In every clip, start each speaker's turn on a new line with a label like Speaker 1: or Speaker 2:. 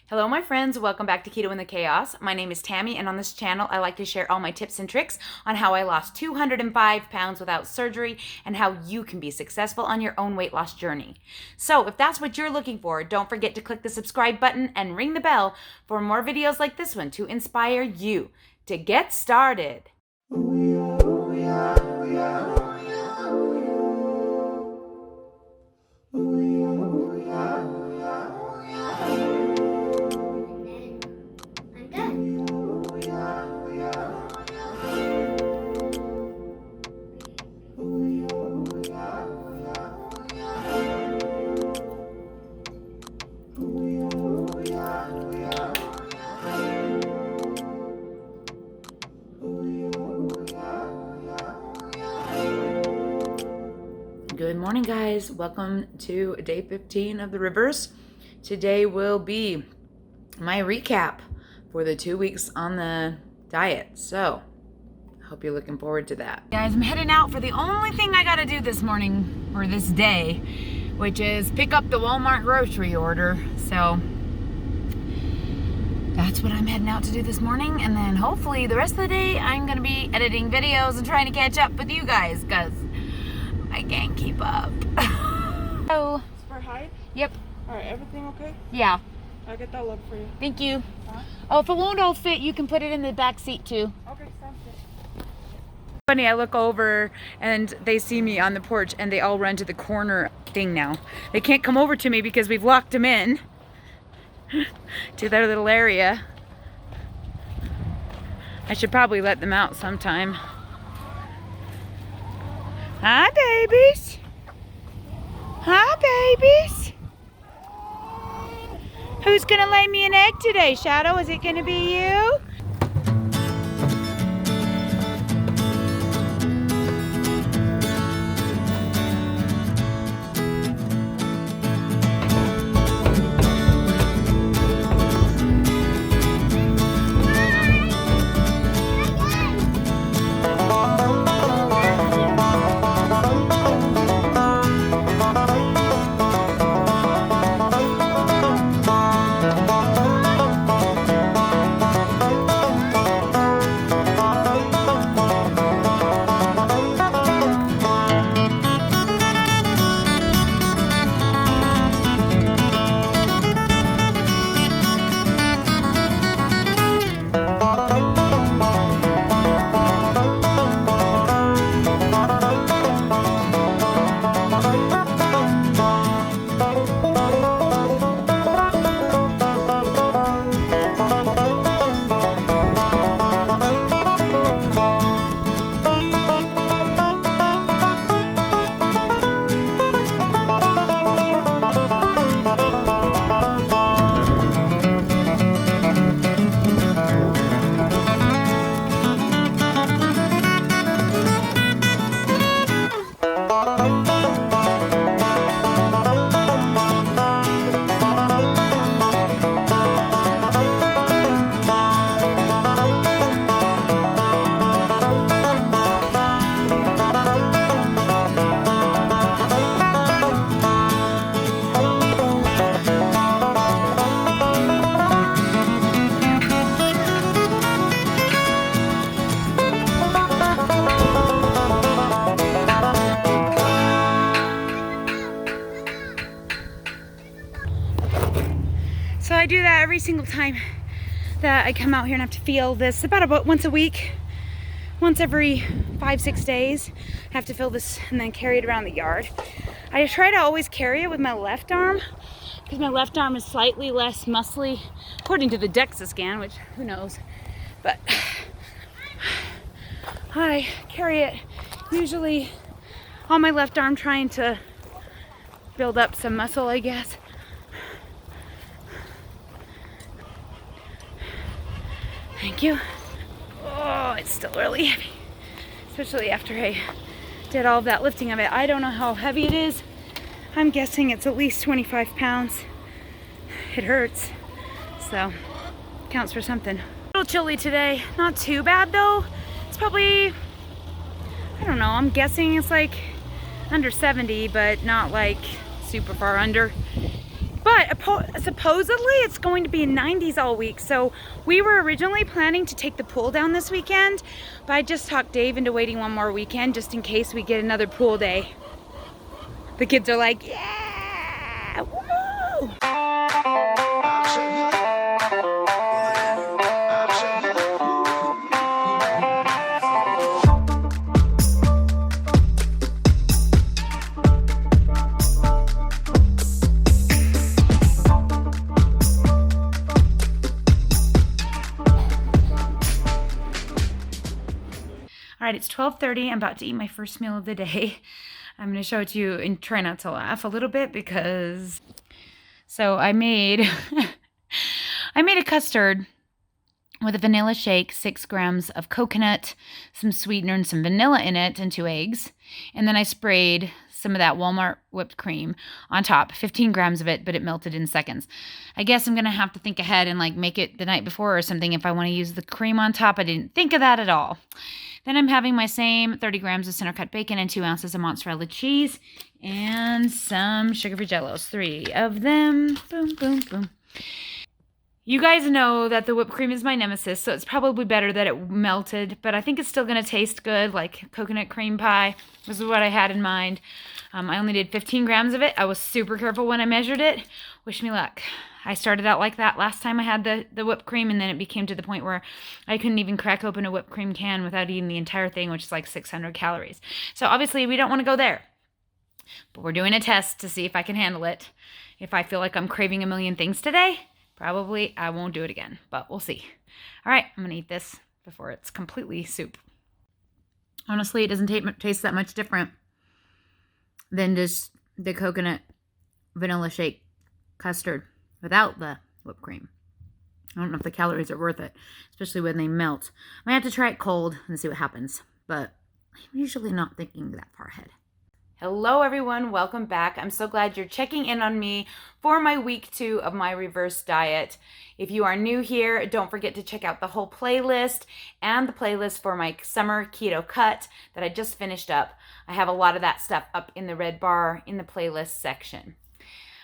Speaker 1: Hello my friends, welcome back to Keto in the Chaos. My name is Tammy, and on this channel I like to share all my tips and tricks on how I lost 205 pounds without surgery and how you can be successful on your own weight loss journey. So if that's what you're looking for, don't forget to click the subscribe button and ring the bell for more videos like this one to inspire you to get started. Good morning, guys. Welcome to day 15 of the reverse. Today will be my recap for the 2 weeks on the diet. So, I hope you're looking forward to that. Guys, I'm heading out for the only thing I gotta do this morning, or this day, which is pick up the Walmart grocery order. So, that's what I'm heading out to do this morning. And then hopefully the rest of the day, I'm gonna be editing videos and trying to catch up with you guys, because I can't keep up. Oh.
Speaker 2: It's for height?
Speaker 1: Yep.
Speaker 2: Alright, everything okay?
Speaker 1: Yeah.
Speaker 2: I'll get that look for you.
Speaker 1: Thank you.
Speaker 2: Huh?
Speaker 1: Oh, if it won't all fit, you can put it in the back seat too.
Speaker 2: Okay, sounds good.
Speaker 1: Funny, I look over and they see me on the porch and they all run to the corner thing now. They can't come over to me because we've locked them in to their little area. I should probably let them out sometime. Hi, babies. Hi, babies. Who's gonna lay me an egg today, Shadow? Is it gonna be you? So I do that every single time that I come out here and have to feel this about once a week, once every 5-6 days. I have to feel this and then carry it around the yard. I try to always carry it with my left arm because my left arm is slightly less muscly, according to the DEXA scan, which who knows. But I carry it usually on my left arm, trying to build up some muscle, I guess. Thank you. Oh, it's still really heavy, especially after I did all of that lifting of it. I don't know how heavy it is. I'm guessing it's at least 25 pounds. It hurts, so counts for something. A little chilly today, not too bad though. It's probably, I don't know, I'm guessing it's like under 70, but not like super far under. But supposedly it's going to be in 90s all week. So we were originally planning to take the pool down this weekend, but I just talked Dave into waiting one more weekend just in case we get another pool day. The kids are like, yeah, woo! All right, it's 12:30. I'm about to eat my first meal of the day. I'm going to show it to you and try not to laugh a little bit because... So I made a custard with a vanilla shake, 6 grams of coconut, some sweetener and some vanilla in it, and 2 eggs. And then I sprayed some of that Walmart whipped cream on top, 15 grams of it, but it melted in seconds. I guess I'm going to have to think ahead and like make it the night before or something if I want to use the cream on top. I didn't think of that at all. Then I'm having my same 30 grams of center cut bacon and 2 ounces of mozzarella cheese and some sugar-free jellos, 3 of them. Boom, boom, boom. You guys know that the whipped cream is my nemesis, so it's probably better that it melted, but I think it's still going to taste good, like coconut cream pie. This is what I had in mind. I only did 15 grams of it. I was super careful when I measured it. Wish me luck. I started out like that last time I had the whipped cream, and then it became to the point where I couldn't even crack open a whipped cream can without eating the entire thing, which is like 600 calories. So obviously we don't want to go there. But we're doing a test to see if I can handle it. If I feel like I'm craving a million things today, probably I won't do it again, but we'll see. All right, I'm going to eat this before it's completely soup. Honestly, it doesn't taste that much different than just the coconut vanilla shake custard without the whipped cream. I don't know if the calories are worth it, especially when they melt. I might have to try it cold and see what happens, but I'm usually not thinking that far ahead. Hello everyone, welcome back. I'm so glad you're checking in on me for my week 2 of my reverse diet. If you are new here, don't forget to check out the whole playlist and the playlist for my summer keto cut that I just finished up. I have a lot of that stuff up in the red bar in the playlist section.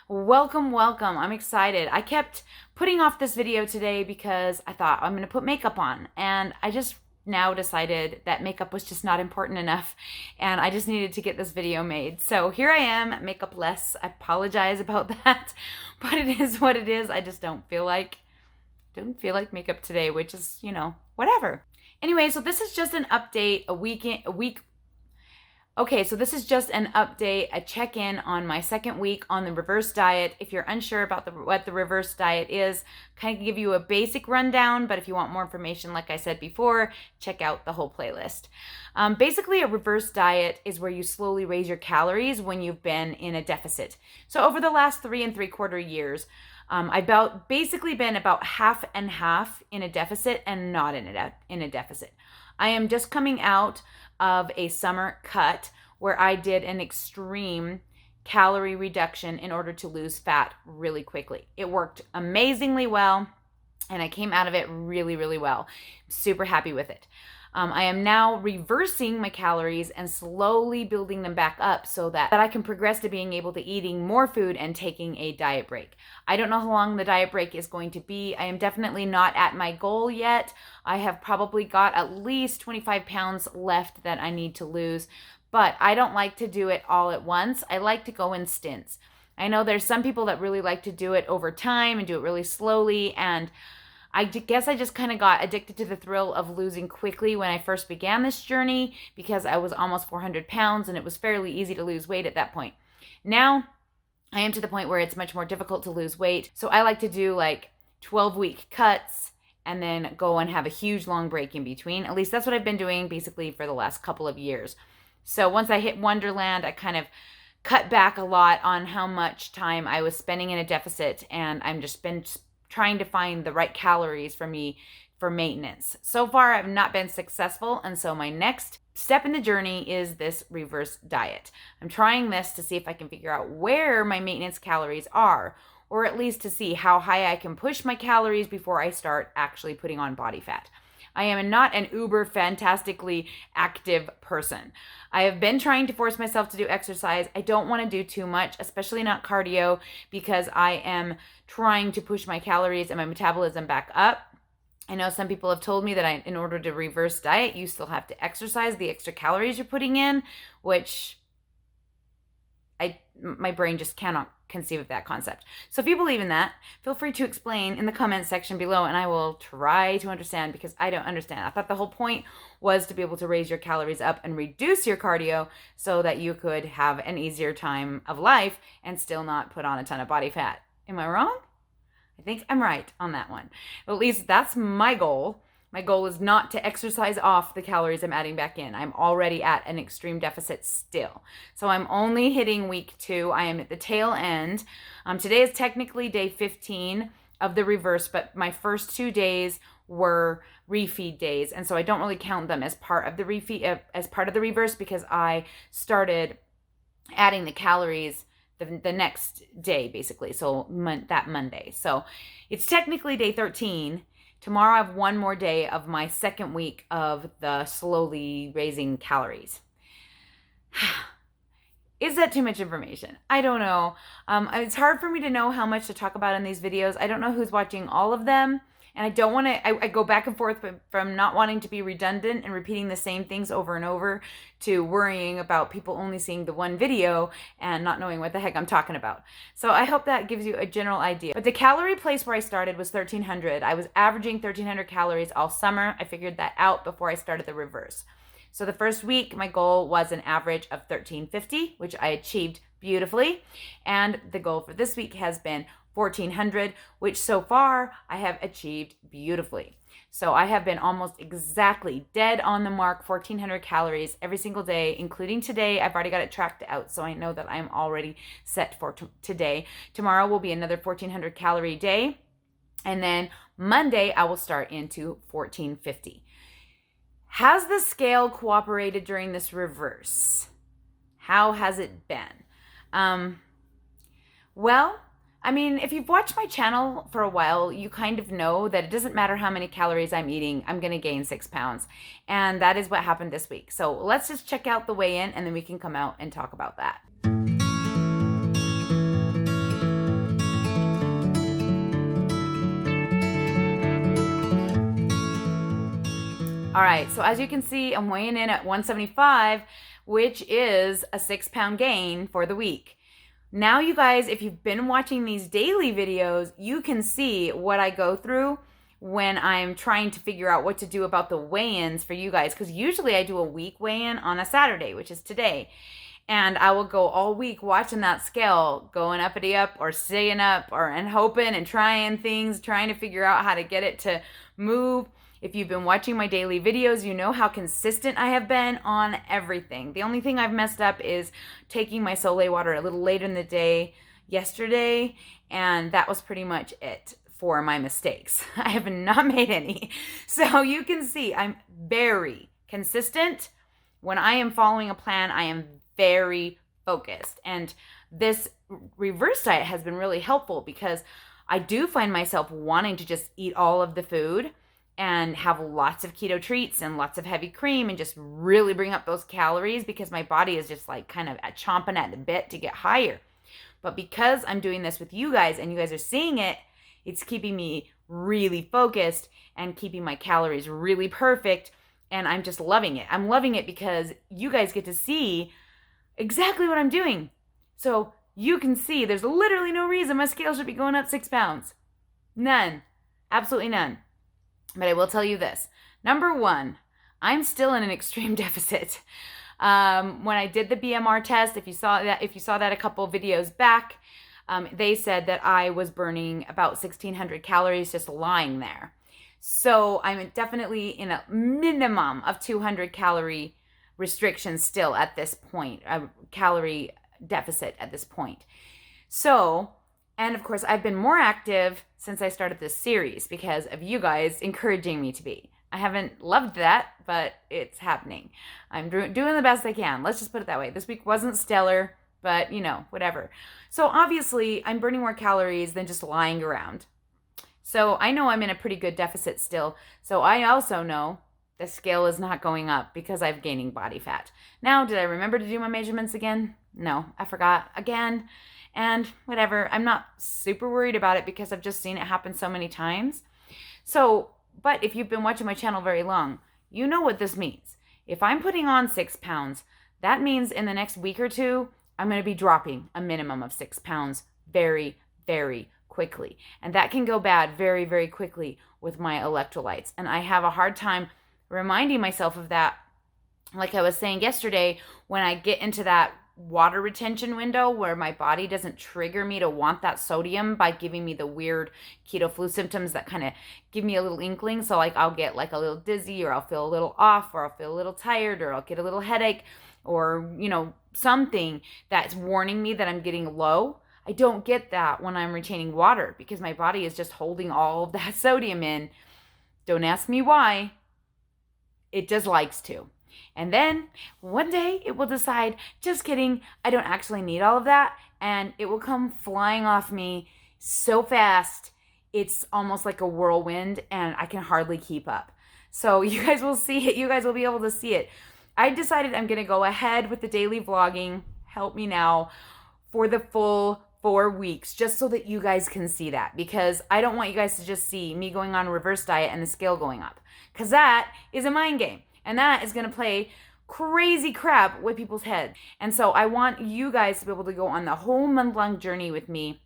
Speaker 1: Welcome, welcome. I'm excited. I kept putting off this video today because I thought I'm going to put makeup on, and I just now decided that makeup was just not important enough and I just needed to get this video made. So here I am, makeup-less. I apologize about that, but it is what it is. I just don't feel like makeup today, which is, you know, whatever. Anyway, so this is just an update, this is just an update, a check-in on my second week on the reverse diet. If you're unsure about what the reverse diet is, kind of give you a basic rundown, but if you want more information, like I said before, check out the whole playlist. Basically, a reverse diet is where you slowly raise your calories when you've been in a deficit. So over the last 3 3/4 years, I've basically been about half and half in a deficit and not in a deficit. I am just coming out of a summer cut where I did an extreme calorie reduction in order to lose fat really quickly. It worked amazingly well, and I came out of it really, really well. I'm super happy with it. I am now reversing my calories and slowly building them back up so that I can progress to being able to eating more food and taking a diet break. I don't know how long the diet break is going to be. I am definitely not at my goal yet. I have probably got at least 25 pounds left that I need to lose, but I don't like to do it all at once. I like to go in stints. I know there's some people that really like to do it over time and do it really slowly, and I guess I just kind of got addicted to the thrill of losing quickly when I first began this journey because I was almost 400 pounds and it was fairly easy to lose weight at that point. Now, I am to the point where it's much more difficult to lose weight. So I like to do like 12-week cuts and then go and have a huge long break in between. At least that's what I've been doing basically for the last couple of years. So once I hit Wonderland, I kind of cut back a lot on how much time I was spending in a deficit, and I'm just been trying to find the right calories for me for maintenance. So far, I've not been successful, and so my next step in the journey is this reverse diet. I'm trying this to see if I can figure out where my maintenance calories are, or at least to see how high I can push my calories before I start actually putting on body fat. I am not an uber fantastically active person. I have been trying to force myself to do exercise. I don't want to do too much, especially not cardio, because I am trying to push my calories and my metabolism back up. I know some people have told me that in order to reverse diet, you still have to exercise the extra calories you're putting in, which my brain just cannot conceive of that concept. So if you believe in that, feel free to explain in the comments section below, and I will try to understand, because I don't understand. I thought the whole point was to be able to raise your calories up and reduce your cardio so that you could have an easier time of life and still not put on a ton of body fat. Am I wrong? I think I'm right on that one. But at least that's my goal. My goal is not to exercise off the calories I'm adding back in. I'm already at an extreme deficit still. So I'm only hitting week 2. I am at the tail end. Today is technically day 15 of the reverse, but my first 2 days were refeed days. And so I don't really count them as part of the refeed, as part of the reverse, because I started adding the calories the next day, basically. So that Monday. So it's technically day 13. Tomorrow I have one more day of my second week of the slowly raising calories. Is that too much information? I don't know. It's hard for me to know how much to talk about in these videos. I don't know who's watching all of them. And I don't want to, I go back and forth from not wanting to be redundant and repeating the same things over and over to worrying about people only seeing the one video and not knowing what the heck I'm talking about. So I hope that gives you a general idea. But the calorie place where I started was 1,300. I was averaging 1,300 calories all summer. I figured that out before I started the reverse. So the first week, my goal was an average of 1,350, which I achieved beautifully. And the goal for this week has been 1,400, which so far I have achieved beautifully. So I have been almost exactly dead on the mark, 1,400 calories every single day, including today. I've already got it tracked out, so I know that I'm already set for today. Tomorrow will be another 1,400 calorie day. And then Monday, I will start into 1,450. Has the scale cooperated during this reverse? How has it been? Well, I mean, if you've watched my channel for a while, you kind of know that it doesn't matter how many calories I'm eating, I'm going to gain 6 pounds. And that is what happened this week. So let's just check out the weigh-in and then we can come out and talk about that. All right, so as you can see, I'm weighing in at 175, which is a 6 pound gain for the week. Now, you guys, if you've been watching these daily videos, you can see what I go through when I'm trying to figure out what to do about the weigh-ins for you guys. Because usually I do a week weigh-in on a Saturday, which is today. And I will go all week watching that scale, going uppity up or staying up and hoping and trying things, trying to figure out how to get it to move. If you've been watching my daily videos, you know how consistent I have been on everything. The only thing I've messed up is taking my Solé water a little later in the day yesterday, and that was pretty much it for my mistakes. I have not made any. So you can see I'm very consistent. When I am following a plan, I am very focused. And this reverse diet has been really helpful because I do find myself wanting to just eat all of the food and have lots of keto treats and lots of heavy cream and just really bring up those calories because my body is just like kind of chomping at the bit to get higher. But because I'm doing this with you guys and you guys are seeing it, it's keeping me really focused and keeping my calories really perfect. And I'm just loving it. I'm loving it because you guys get to see exactly what I'm doing. So you can see there's literally no reason my scale should be going up 6 pounds. None. Absolutely none. But I will tell you this. Number one, I'm still in an extreme deficit. When I did the BMR test, if you saw that a couple of videos back, they said that I was burning about 1,600 calories just lying there. So I'm definitely in a minimum of 200 calorie restriction still at this point, a calorie deficit at this point. So, and of course, I've been more active since I started this series because of you guys encouraging me to be. I haven't loved that, but it's happening. I'm doing the best I can. Let's just put it that way. This week wasn't stellar, but you know, whatever. So obviously, I'm burning more calories than just lying around. So I know I'm in a pretty good deficit still. So I also know the scale is not going up because I'm gaining body fat. Now, did I remember to do my measurements again? No, I forgot again. And whatever, I'm not super worried about it because I've just seen it happen so many times. So, but if you've been watching my channel very long, you know what this means. If I'm putting on 6 pounds, that means in the next week or two, I'm going to be dropping a minimum of 6 pounds very, very quickly. And that can go bad very, very quickly with my electrolytes. And I have a hard time reminding myself of that. Like I was saying yesterday, when I get into that water retention window where my body doesn't trigger me to want that sodium by giving me the weird keto flu symptoms that kind of give me a little inkling. So like I'll get like a little dizzy, or I'll feel a little off, or I'll feel a little tired, or I'll get a little headache, or, you know, something that's warning me that I'm getting low. I don't get that when I'm retaining water because my body is just holding all of that sodium in. Don't ask me why. It just likes to. And then one day it will decide, just kidding, I don't actually need all of that. And it will come flying off me so fast, it's almost like a whirlwind and I can hardly keep up. So you guys will see it. You guys will be able to see it. I decided I'm going to go ahead with the daily vlogging, help me now, for the full 4 weeks, just so that you guys can see that, because I don't want you guys to just see me going on a reverse diet and the scale going up, because that is a mind game. And that is going to play crazy crap with people's heads. And so I want you guys to be able to go on the whole month-long journey with me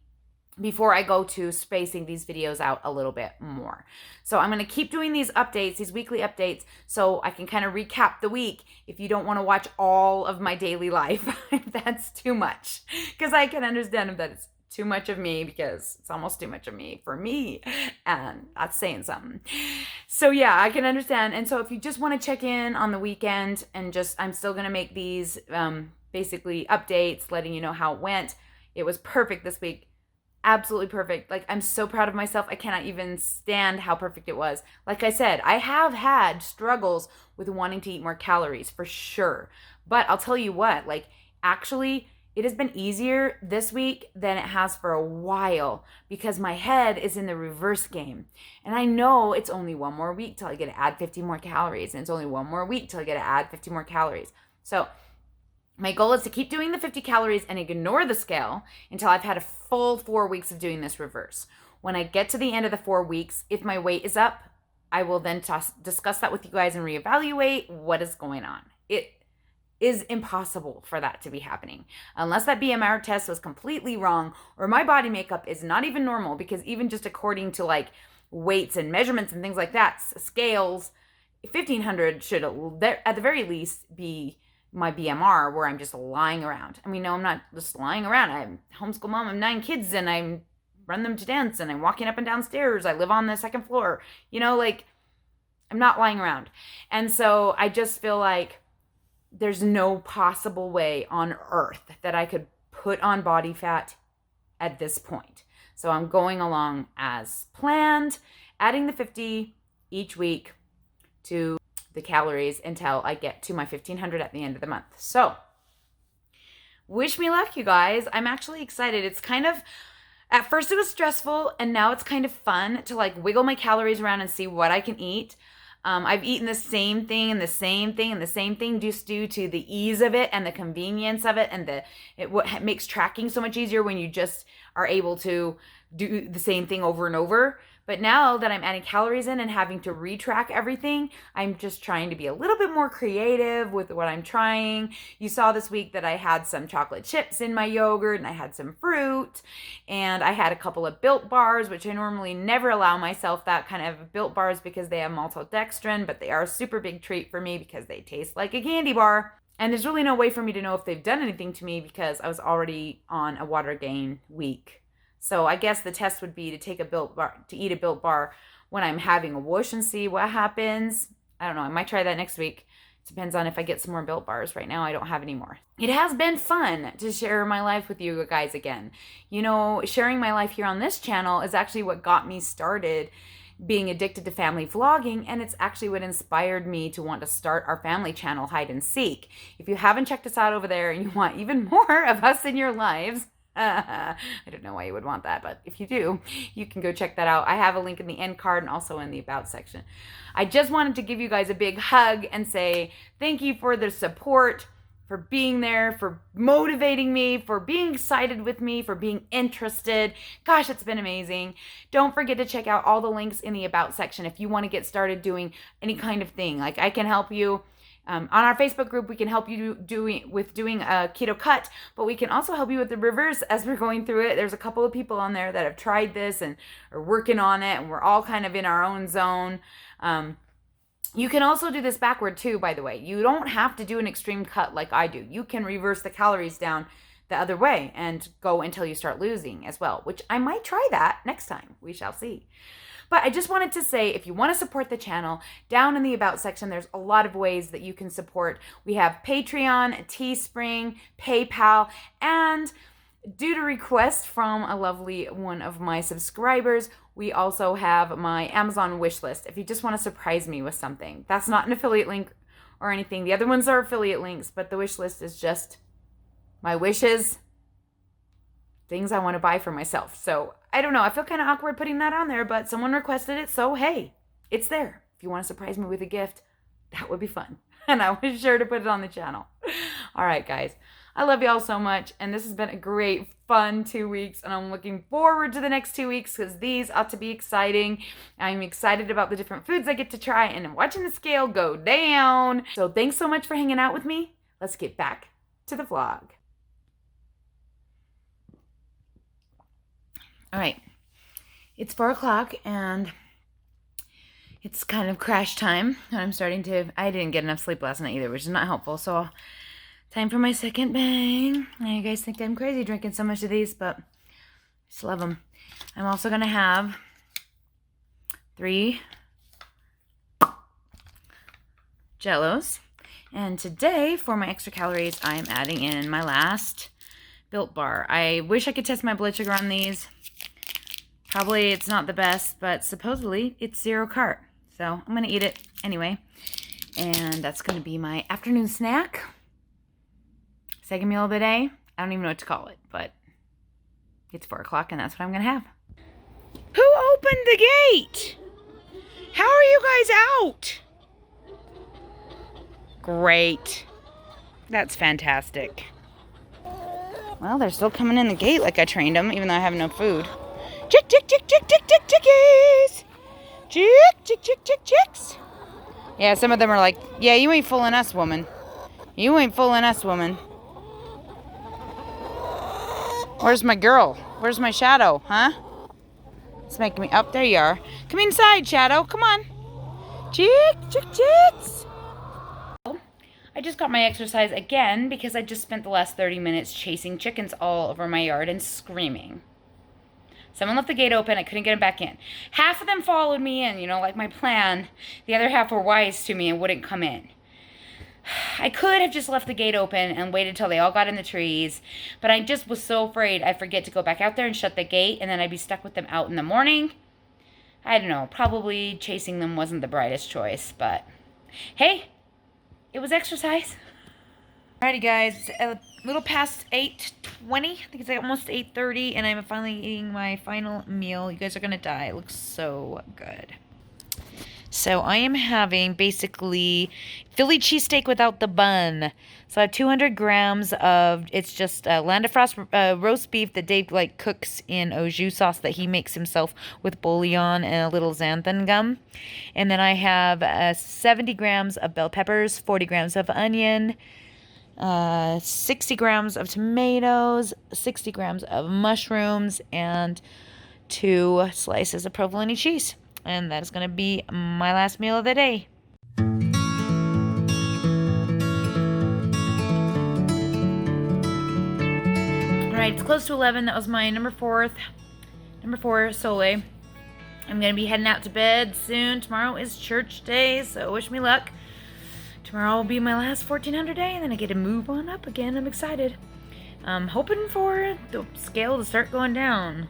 Speaker 1: before I go to spacing these videos out a little bit more. So I'm going to keep doing these updates, these weekly updates, so I can kind of recap the week if you don't want to watch all of my daily life. That's too much. Because I can understand if that it's too much of me, because it's almost too much of me for me, and that's saying something. So yeah, I can understand. And so if you just want to check in on the weekend, and just, I'm still going to make these basically updates, letting you know how it went. It was perfect this week. Absolutely perfect. Like, I'm so proud of myself. I cannot even stand how perfect it was. Like I said, I have had struggles with wanting to eat more calories for sure. But I'll tell you what, like, actually, it has been easier this week than it has for a while, because my head is in the reverse game. And I know it's only one more week till I get to add 50 more calories. And it's only one more week till I get to add 50 more calories. So my goal is to keep doing the 50 calories and ignore the scale until I've had a full 4 weeks of doing this reverse. When I get to the end of the 4 weeks, if my weight is up, I will then discuss that with you guys and reevaluate what is going on. It is impossible for that to be happening unless that BMR test was completely wrong, or my body makeup is not even normal, because even just according to like weights and measurements and things like that, scales, 1500 should at the very least be my BMR, where I'm just lying around. I mean, no, I'm not just lying around. I'm a homeschool mom. I'm 9 kids and I run them to dance and I'm walking up and down stairs. I live on the 2nd floor. You know, like, I'm not lying around. And so I just feel like there's no possible way on earth that I could put on body fat at this point. So I'm going along as planned, adding the 50 each week to the calories until I get to my 1500 at the end of the month. So wish me luck, you guys. I'm actually excited. It's kind of, at first it was stressful, and now it's kind of fun to like wiggle my calories around and see what I can eat. I've eaten the same thing and the same thing and the same thing just due to the ease of it and the convenience of it, and what makes tracking so much easier when you just are able to do the same thing over and over. But now that I'm adding calories in and having to retrack everything, I'm just trying to be a little bit more creative with what I'm trying. You saw this week that I had some chocolate chips in my yogurt, and I had some fruit, and I had a couple of Built bars, which I normally never allow myself that kind of Built bars because they have maltodextrin, but they are a super big treat for me because they taste like a candy bar. And there's really no way for me to know if they've done anything to me because I was already on a water gain week. So I guess the test would be to take a Built bar, to eat a Built bar when I'm having a whoosh and see what happens. I don't know. I might try that next week. It depends on if I get some more Built bars. Right now, I don't have any more. It has been fun to share my life with you guys again. You know, sharing my life here on this channel is actually what got me started being addicted to family vlogging, and it's actually what inspired me to want to start our family channel, Hide and Seek. If you haven't checked us out over there and you want even more of us in your lives, I don't know why you would want that, but if you do, you can go check that out. I have a link in the end card and also in the about section. I just wanted to give you guys a big hug and say thank you for the support, for being there, for motivating me, for being excited with me, for being interested. Gosh, it's been amazing. Don't forget to check out all the links in the about section if you want to get started doing any kind of thing. Like, I can help you. On our Facebook group, we can help you doing a keto cut, but we can also help you with the reverse as we're going through it. There's a couple of people on there that have tried this and are working on it, and we're all kind of in our own zone. You can also do this backward too, by the way. You don't have to do an extreme cut like I do. You can reverse the calories down the other way and go until you start losing as well, which I might try that next time. We shall see. But I just wanted to say, if you want to support the channel, down in the About section, there's a lot of ways that you can support. We have Patreon, Teespring, PayPal, and due to request from a lovely one of my subscribers, we also have my Amazon wish list. If you just want to surprise me with something. That's not an affiliate link or anything. The other ones are affiliate links, but the wish list is just my wishes, things I want to buy for myself. So I don't know. I feel kind of awkward putting that on there, but someone requested it, so hey, it's there. If you want to surprise me with a gift, that would be fun. And I was sure to put it on the channel. All right, guys. I love y'all so much, and this has been a great, fun 2 weeks, and I'm looking forward to the next 2 weeks because these ought to be exciting. I'm excited about the different foods I get to try and watching the scale go down. So thanks so much for hanging out with me. Let's get back to the vlog. All right, it's 4 o'clock, and it's kind of crash time. I didn't get enough sleep last night either, which is not helpful, so time for my second bang. Now you guys think I'm crazy drinking so much of these, but I just love them. I'm also going to have 3 Jellos. And today, for my extra calories, I am adding in my last Built Bar. I wish I could test my blood sugar on these. Probably it's not the best, but supposedly it's 0 carb. So I'm going to eat it anyway. And that's going to be my afternoon snack. Second meal of the day. I don't even know what to call it, but it's 4 o'clock and that's what I'm going to have. Who opened the gate? How are you guys out? Great. That's fantastic. Well, they're still coming in the gate like I trained them, even though I have no food. Chick, chick, chick, chick, chick, chick, chickies. Chick, chick, chick, chick, chicks. Yeah, some of them are like, yeah, you ain't fooling us, woman. You ain't fooling us, woman. Where's my girl? Where's my shadow, huh? It's making me up. There you are. Come inside, shadow. Come on. Chick, chick, chicks. I just got my exercise again because I just spent the last 30 minutes chasing chickens all over my yard and screaming. Someone left the gate open. I couldn't get them back in. Half of them followed me in, like my plan. The other half were wise to me and wouldn't come in. I could have just left the gate open and waited till they all got in the trees, but I just was so afraid I'd forget to go back out there and shut the gate, and then I'd be stuck with them out in the morning. I don't know. Probably chasing them wasn't the brightest choice, but hey, it was exercise. Alrighty, guys. It's a little past 8:20. I think it's like almost 8:30, and I'm finally eating my final meal. You guys are gonna die. It looks so good. So I am having basically Philly cheesesteak without the bun. So I have 200 grams of, it's just Land of Frost roast beef that Dave cooks in au jus sauce that he makes himself with bouillon and a little xanthan gum. And then I have 70 grams of bell peppers, 40 grams of onion, 60 grams of tomatoes, 60 grams of mushrooms, and 2 slices of provolone cheese. And that is going to be my last meal of the day. Alright, it's close to 11. That was my number 4, Solé. I'm going to be heading out to bed soon. Tomorrow is church day, so wish me luck. Tomorrow will be my last 1400 day, and then I get to move on up again. I'm excited. I'm hoping for the scale to start going down.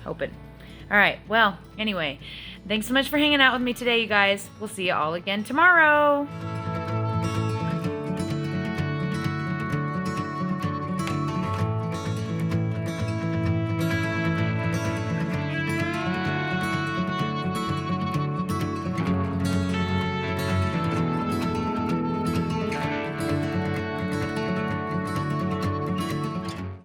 Speaker 1: Hoping. Alright, well, anyway, thanks so much for hanging out with me today, you guys. We'll see you all again tomorrow.